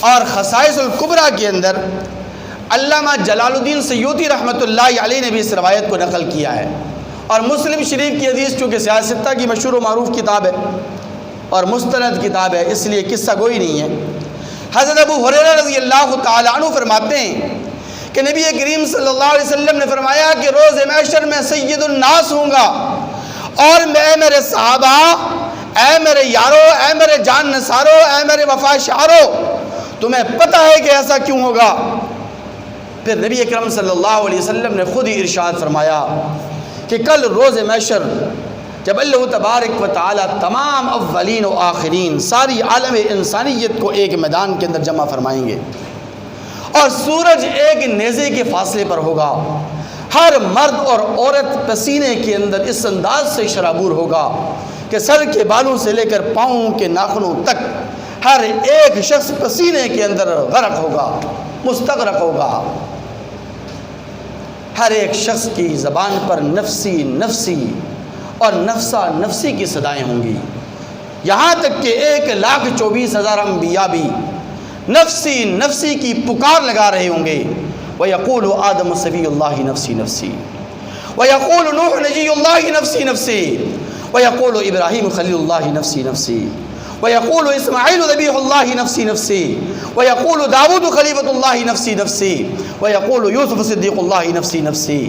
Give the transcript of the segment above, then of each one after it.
اور خصائص الکبریٰ کے اندر علامہ جلال الدین سیوطی رحمۃ اللہ علیہ نے بھی اس روایت کو نقل کیا ہے، اور مسلم شریف کی حدیث چونکہ سیاستہ کی مشہور و معروف کتاب ہے اور مستند کتاب ہے، اس لیے قصہ گوئی نہیں ہے۔ حضرت ابو ہریرہ رضی اللہ تعالیٰ عنہ فرماتے ہیں کہ نبی کریم صلی اللہ علیہ وسلم نے فرمایا کہ روز محشر میں سید الناس ہوں گا، اور میں میرے صحابہ، اے میرے یارو، اے میرے جان نثارو، اے میرے وفا شعرو، تمہیں پتہ ہے کہ ایسا کیوں ہوگا؟ پھر نبی اکرم صلی اللہ علیہ وسلم نے خود ہی ارشاد فرمایا کہ کل روز محشر جب اللہ تبارک و تعالیٰ تمام اولین و آخرین ساری عالم انسانیت کو ایک میدان کے اندر جمع فرمائیں گے، اور سورج ایک نیزے کے فاصلے پر ہوگا، ہر مرد اور عورت پسینے کے اندر اس انداز سے شرابور ہوگا کہ سر کے بالوں سے لے کر پاؤں کے ناخنوں تک ہر ایک شخص پسینے کے اندر غرق ہوگا، مستغرق ہوگا۔ ہر ایک شخص کی زبان پر نفسی نفسی اور نفسا نفسی کی صدائیں ہوں گی، یہاں تک کہ 1,24,000 انبیاء بھی نفسی نفسی کی پکار لگا رہے ہوں گے۔ وَيَقُولُ آدَمُ صَفِيُّ اللَّهِ نَفْسِي نَفْسِي، وَيَقُولُ نُوحُ نَجِيُّ اللَّهِ نَفْسِي نَفْسِي، وَيَقُولُ إِبْرَاهِيمُ خَلِيلُ اللَّهِ نَفْسِي نَفْسِي، وَيَقُولُ إِسْمَاعِيلُ ذَبِيحُ اللَّهِ نَفْسِي نَفْسِي، وَيَقُولُ دَاوُودُ خَلِيفَةُ اللَّهِ نَفْسِي نَفْسِي، وَيَقُولُ يُوسُفُ صِدِّيقُ اللَّهِ نَفْسِي نَفْسِي،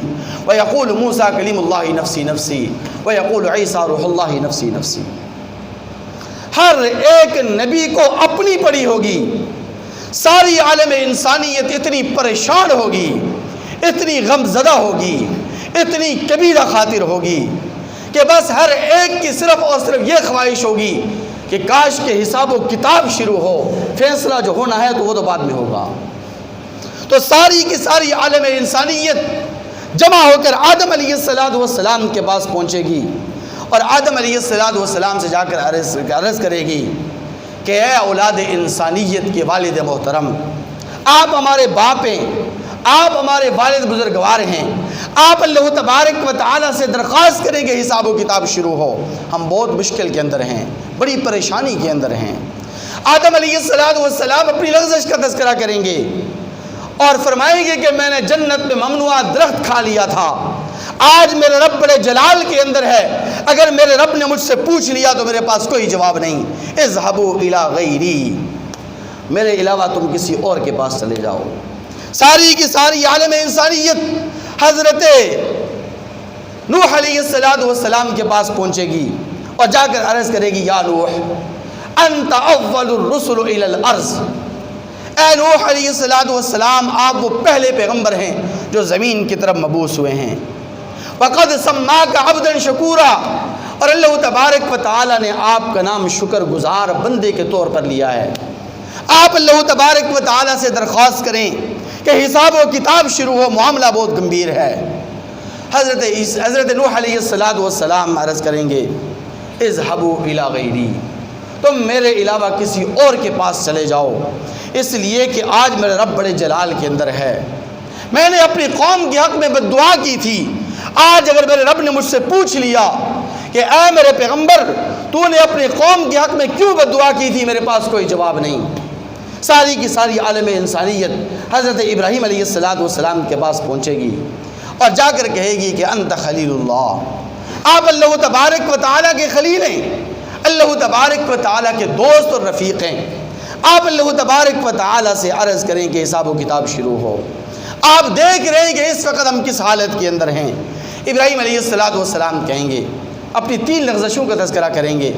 وَيَقُولُ مُوسَى كَلِيمُ اللَّهِ نَفْسِي نَفْسِي، وَيَقُولُ عِيسَى روح اللَّهِ نَفْسِي نَفْسِي۔ ہر ایک نبی کو اپنی پڑی ہوگی، ساری عالم انسانیت اتنی پریشان ہوگی، اتنی غم زدہ ہوگی، اتنی کبیرہ خاطر ہوگی کہ بس ہر ایک کی صرف اور صرف یہ خواہش ہوگی کہ کاش کے حساب و کتاب شروع ہو، فیصلہ جو ہونا ہے تو وہ تو بعد میں ہوگا۔ تو ساری کی ساری عالم انسانیت جمع ہو کر آدم علیہ السلام کے پاس پہنچے گی، اور آدم علیہ السلام سے جا کر عرض کرے گی کہ اے اولاد انسانیت کے والد محترم، آپ ہمارے باپ ہیں، آپ ہمارے والد بزرگوار ہیں، آپ اللہ تبارک و تعالیٰ سے درخواست کریں کہ حساب و کتاب شروع ہو، ہم بہت مشکل کے اندر ہیں، بڑی پریشانی کے اندر ہیں۔ آدم علیہ السلام اپنی لغزش کا تذکرہ کریں گے اور فرمائیں گے کہ میں نے جنت میں ممنوعہ درخت کھا لیا تھا، آج میرے رب بڑے جلال کے اندر ہے، اگر میرے رب نے مجھ سے پوچھ لیا تو میرے پاس کوئی جواب نہیں، اذهبوا الی غیری، میرے علاوہ تم کسی اور کے پاس چلے جاؤ۔ ساری کی ساری عالم انسانیت حضرت نوح علیہ السلام کے پاس پہنچے گی اور جا کر عرض کرے گی یا نوح انت اول الرسل الی الارض، اے نوح علیہ السلام آپ وہ پہلے پیغمبر ہیں جو زمین کی طرف مبعوث ہوئے ہیں۔ وقد سماک عبدا شکورا، اور اللہ تبارک و تعالی نے آپ کا نام شکر گزار بندے کے طور پر لیا ہے۔ آپ اللہ تبارک و تعالی سے درخواست کریں کہ حساب و کتاب شروع ہو، معاملہ بہت گمبھیر ہے۔ حضرت نوح علیہ السلام عرض کریں گے اذهبوا الی غیری، تم میرے علاوہ کسی اور کے پاس چلے جاؤ، اس لیے کہ آج میرے رب بڑے جلال کے اندر ہے، میں نے اپنی قوم کے حق میں بد دعا کی تھی، آج اگر میرے رب نے مجھ سے پوچھ لیا کہ اے میرے پیغمبر تو نے اپنی قوم کے حق میں کیوں بد دعا کی تھی، میرے پاس کوئی جواب نہیں۔ ساری کی ساری عالم انسانیت حضرت ابراہیم علیہ السلام کے پاس پہنچے گی اور جا کر کہے گی کہ انت خلیل اللہ، آپ اللہ تبارک و تعالیٰ کے خلیل ہیں، اللہ تبارک و تعالیٰ کے دوست اور رفیق ہیں۔ آپ اللہ تبارک و تعالیٰ سے عرض کریں کہ حساب و کتاب شروع ہو، آپ دیکھ رہے ہیں کہ اس وقت ہم کس حالت کے اندر ہیں۔ ابراہیم علیہ السلام کہیں گے، اپنی 3 لغزشوں کا تذکرہ کریں گے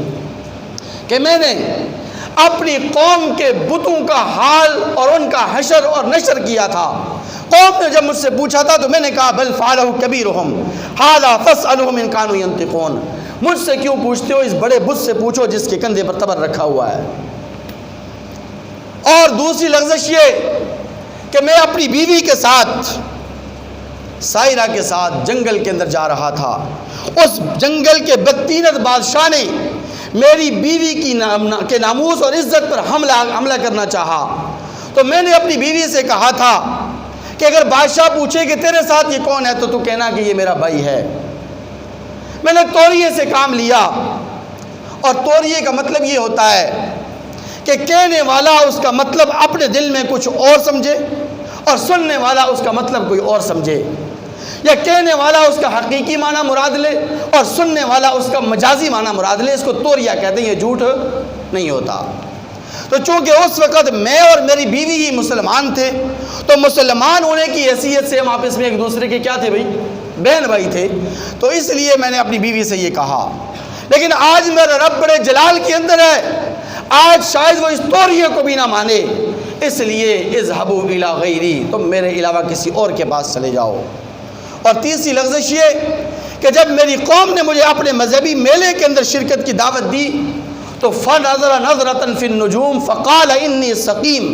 کہ میں نے اپنی قوم کے بتوں کا حال اور ان کا حشر اور نشر کیا تھا، قوم نے جب مجھ سے پوچھا تھا تو میں نے کہا بل فعلہ کبیرہم ھذا فاسألہم ان کانوا ینطقون، مجھ سے کیوں پوچھتے ہو، اس بڑے بت سے پوچھو جس کے کندھے پر تبر رکھا ہوا ہے۔ اور دوسری لغزش یہ کہ میں اپنی بیوی کے ساتھ سائرہ کے ساتھ جنگل کے اندر جا رہا تھا، اس جنگل کے بدتینت بادشاہ نے میری بیوی کے ناموس اور عزت پر حملہ کرنا چاہا، تو میں نے اپنی بیوی سے کہا تھا کہ اگر بادشاہ پوچھے کہ تیرے ساتھ یہ کون ہے تو کہنا کہ یہ میرا بھائی ہے۔ میں نے توریے سے کام لیا، اور توریے کا مطلب یہ ہوتا ہے کہ کہنے والا اس کا مطلب اپنے دل میں کچھ اور سمجھے اور سننے والا اس کا مطلب کوئی اور سمجھے، یا کہنے والا اس کا حقیقی معنی مراد لے اور سننے والا اس کا مجازی معنی مراد لے، اس کو توریہ کہتے ہیں، یہ جھوٹ نہیں ہوتا۔ تو چونکہ اس وقت میں اور میری بیوی ہی مسلمان تھے، تو مسلمان ہونے کی حیثیت سے ہم آپس میں ایک دوسرے کے کیا تھے بھائی؟ بہن بھائی تھے، تو اس لیے میں نے اپنی بیوی سے یہ کہا۔ لیکن آج میرا رب بڑے جلال کے اندر ہے، آج شاید وہ اس توریہ کو بھی نہ مانے، اس لیے اذهبوا الی غیری، تم میرے علاوہ کسی اور کے پاس چلے جاؤ۔ اور تیسری لغزش یہ کہ جب میری قوم نے مجھے اپنے مذہبی میلے کے اندر شرکت کی دعوت دی تو فنظر نظرۃ فی النجوم فقال انی سقیم،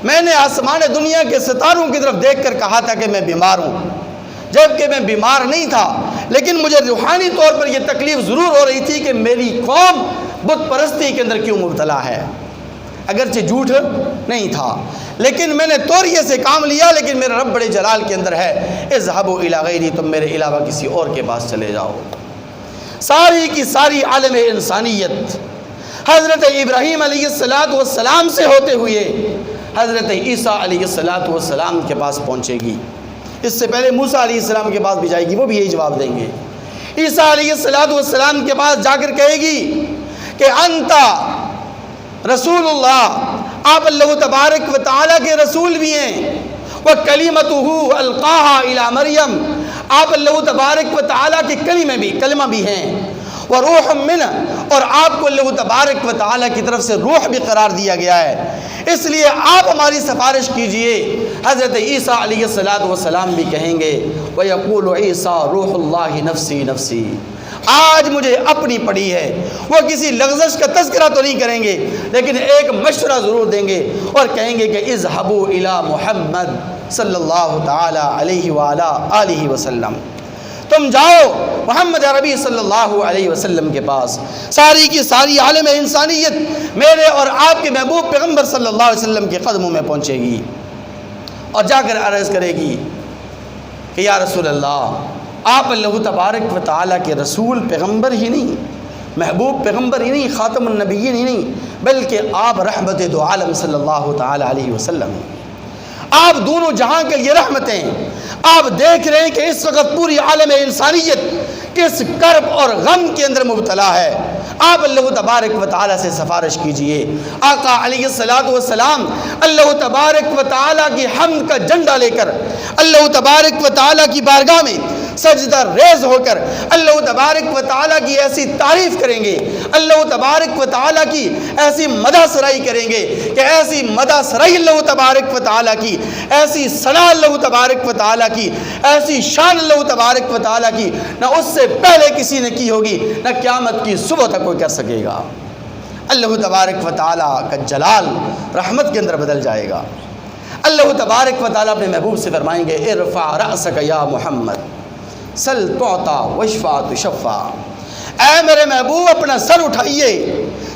میں نے آسمان دنیا کے ستاروں کی طرف دیکھ کر کہا تھا کہ میں بیمار ہوں، جبکہ میں بیمار نہیں تھا، لیکن مجھے روحانی طور پر یہ تکلیف ضرور ہو رہی تھی کہ میری قوم بت پرستی کے اندر کیوں مبتلا ہے، اگرچہ جھوٹ نہیں تھا، لیکن میں نے توریہ سے کام لیا، لیکن میرا رب بڑے جلال کے اندر ہے، اذهبوا الی غیری، تم میرے علاوہ کسی اور کے پاس چلے جاؤ۔ ساری کی ساری عالم انسانیت حضرت ابراہیم علیہ السلام سے ہوتے ہوئے حضرت عیسیٰ علیہ السلام کے پاس پہنچے گی، اس سے پہلے موسیٰ علیہ السلام کے پاس بھی جائے گی، وہ بھی یہی جواب دیں گے۔ عیسیٰ علیہ السلام کے پاس جا کر کہے گی کہ انتا رسول اللہ، آپ اللہ تبارک و تعالیٰ کے رسول بھی ہیں، وَكَلِمَتُهُ أَلْقَاهَا إِلَى مَرْيَمَ، آپ اللہ تبارک و تعالیٰ کے کلمہ بھی ہیں، وَرُوحٌ مِّنْهُ، اور آپ کو اللہ تبارک و تعالیٰ کی طرف سے روح بھی قرار دیا گیا ہے، اس لیے آپ ہماری سفارش کیجئے۔ حضرت عیسیٰ علیہ السلام بھی کہیں گے وَيَقُولُ عِيسَىٰ رُوحُ اللَّهِ نَفْسِي نَفْسِي، آج مجھے اپنی پڑی ہے۔ وہ کسی لغزش کا تذکرہ تو نہیں کریں گے، لیکن ایک مشورہ ضرور دیں گے اور کہیں گے کہ اذهبوا الى محمد صلی اللہ تعالی علیہ وآلہ آلہ وسلم، تم جاؤ محمد عربی صلی اللہ علیہ وسلم کے پاس، ساری کی ساری عالم انسانیت میرے اور آپ کے محبوب پیغمبر صلی اللہ علیہ وسلم کے قدموں میں پہنچے گی اور جا کر عرض کرے گی کہ یا رسول اللہ، آپ اللہ تبارک و تعالیٰ کے رسول پیغمبر ہی نہیں، محبوب پیغمبر ہی نہیں، خاتم النبیین ہی نہیں، بلکہ آپ رحمت دو عالم صلی اللہ تعالی علیہ وسلم ہیں، آپ دونوں جہاں کے لیے رحمت ہیں۔ آپ دیکھ رہے ہیں کہ اس وقت پوری عالم انسانیت کس کرب اور غم کے اندر مبتلا ہے، آپ اللہ تبارک و تعالیٰ سے سفارش کیجئے۔ آقا علیہ السلام اللہ تبارک و تعالیٰ کی حمد کا جھنڈا لے کر اللہ تبارک و تعالیٰ کی بارگاہ میں سجدہ ریز ہو کر اللہ تبارک و تعالیٰ کی ایسی تعریف کریں گے، اللہ تبارک و تعالیٰ کی ایسی مدح سرائی کریں گے کہ ایسی مدح سرائی اللہ تبارک و تعالیٰ کی، ایسی ثنا اللہ تبارک و تعالیٰ کی، ایسی شان اللہ تبارک و تعالیٰ کی نہ اس سے پہلے کسی نے کی ہوگی، نہ قیامت کی صبح تک کوئی کر سکے گا۔ اللہ تبارک و تعالیٰ کا جلال رحمت کے اندر بدل جائے گا۔ اللہ تبارک و تعالیٰ اپنے محبوب سے فرمائیں گے ارفع رأسک یا محمد سل تعطا واشفع تشفع، اے میرے محبوب اپنا سر اٹھائیے،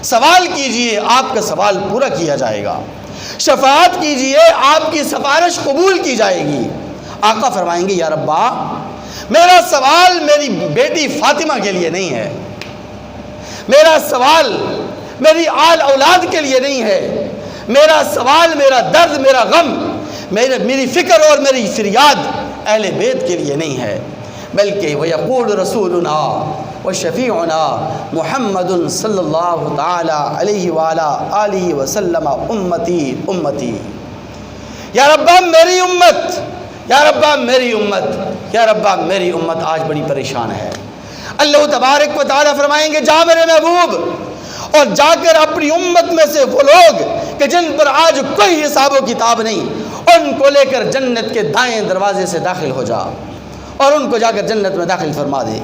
سوال کیجئے، آپ کا سوال پورا کیا جائے گا، شفاعت کیجئے، آپ کی سفارش قبول کی جائے گی۔ آقا فرمائیں گے یا ربا، میرا سوال میری بیٹی فاطمہ کے لیے نہیں ہے، میرا سوال میری آل اولاد کے لیے نہیں ہے، میرا سوال، میرا درد، میرا غم، میری فکر اور میری فریاد اہل بیت کے لیے نہیں ہے، بلکہ وَيَقُولُ رَسُولُنَا وَشَفِيعُنَا مُحَمَّدٌ صلی اللہ تعالی علیہ وآلہ آلہ وسلم امتی امتی، یا ربا میری امت، یا ربا میری امت، یا ربا میری امت آج بڑی پریشان ہے۔ اللہ تبارک و تعالیٰ فرمائیں گے جا میرے محبوب اور جا کر اپنی امت میں سے وہ لوگ کہ جن پر آج کوئی حساب و کتاب نہیں، ان کو لے کر جنت کے دائیں دروازے سے داخل ہو جا اور ان کو جا کر جنت میں داخل فرما دے۔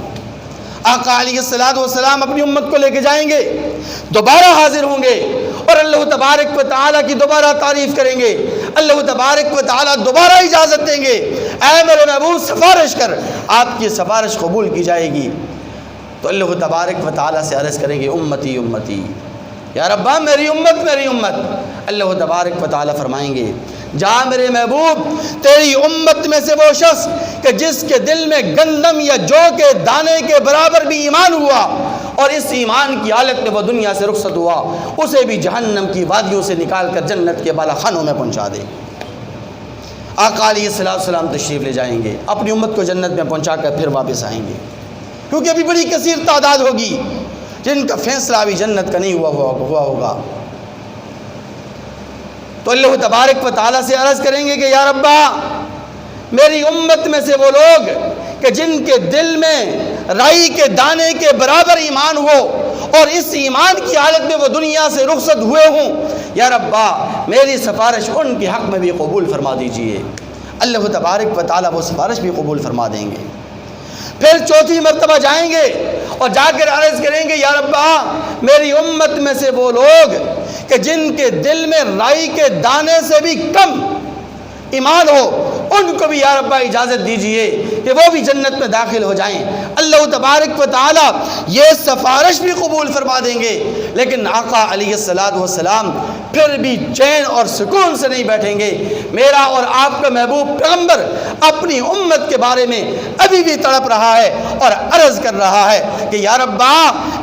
آقا علیہ السلام اپنی امت کو لے کے جائیں گے، دوبارہ حاضر ہوں گے اور اللہ تبارک و تعالیٰ کی دوبارہ تعریف کریں گے، اللہ تبارک و تعالیٰ دوبارہ اجازت دیں گے، اے میرے محبوب سفارش کر، آپ کی سفارش قبول کی جائے گی۔ تو اللہ تبارک و تعالیٰ سے عرض کریں گے امتی امتی، یا ربا میری امت میری امت۔ اللہ تبارک و تعالیٰ فرمائیں گے جا میرے محبوب، تیری امت میں سے وہ شخص کہ جس کے دل میں گندم یا جو کے دانے کے برابر بھی ایمان ہوا اور اس ایمان کی حالت میں وہ دنیا سے رخصت ہوا، اسے بھی جہنم کی وادیوں سے نکال کر جنت کے بالا خانوں میں پہنچا دے۔ آقا علیہ السلام تشریف لے جائیں گے، اپنی امت کو جنت میں پہنچا کر پھر واپس آئیں گے، کیونکہ ابھی بڑی کثیر تعداد ہوگی جن کا فیصلہ ابھی جنت کا نہیں ہوا ہوگا۔ تو اللہ تبارک و تعالیٰ سے عرض کریں گے کہ یا ربا، میری امت میں سے وہ لوگ کہ جن کے دل میں رائی کے دانے کے برابر ایمان ہو اور اس ایمان کی حالت میں وہ دنیا سے رخصت ہوئے ہوں، یا ربا میری سفارش ان کے حق میں بھی قبول فرما دیجئے۔ اللہ تبارک و تعالیٰ وہ سفارش بھی قبول فرما دیں گے۔ پھر چوتھی مرتبہ جائیں گے اور جا کر عرض کریں گے یا ربا، میری امت میں سے وہ لوگ کہ جن کے دل میں رائی کے دانے سے بھی کم ایمان ہو، ان کو بھی یا ربا اجازت دیجئے کہ وہ بھی جنت میں داخل ہو جائیں۔ اللہ تبارک و تعالیٰ یہ سفارش بھی قبول فرما دیں گے، لیکن آقا علیہ السلام پھر بھی چین اور سکون سے نہیں بیٹھیں گے۔ میرا اور آپ کا محبوب پیغمبر اپنی امت کے بارے میں ابھی بھی تڑپ رہا ہے اور عرض کر رہا ہے کہ یا ربا،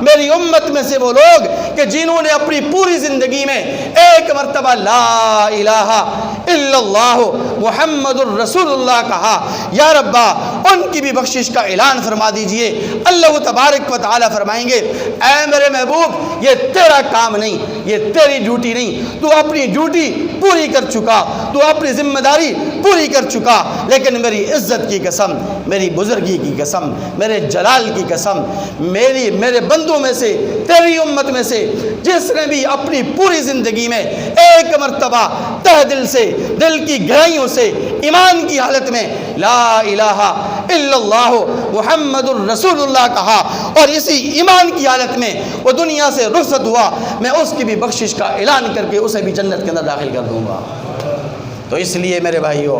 میری امت میں سے وہ لوگ کہ جنہوں نے اپنی پوری زندگی میں ایک مرتبہ لا الہ الا اللہ محمد الرسول اللہ کہا، یا ربا ان کی بھی بخشش کا اعلان فرما دیجئے۔ اللہ تبارک و تعالیٰ فرمائیں گے اے میرے محبوب، یہ تیرا کام نہیں، یہ تیری ڈیوٹی نہیں، تو اپنی ڈیوٹی پوری کر چکا، تو اپنی ذمہ داری پوری کر چکا، لیکن میری عزت کی قسم، میری بزرگی کی قسم، میرے جلال کی قسم، میرے بندوں میں سے، تیری امت میں سے جس نے بھی اپنی پوری زندگی میں ایک مرتبہ تہ دل سے، دل کی گہرائیوں سے ایمان کی حالت میں لا الہ الا اللہ محمد الرسول اللہ کہا اور اسی ایمان کی حالت میں وہ دنیا سے رخصت ہوا، میں اس کی بھی بخشش کا اعلان کر کے اسے بھی جنت کے اندر داخل کر دوں گا۔ تو اس لیے میرے بھائیوں،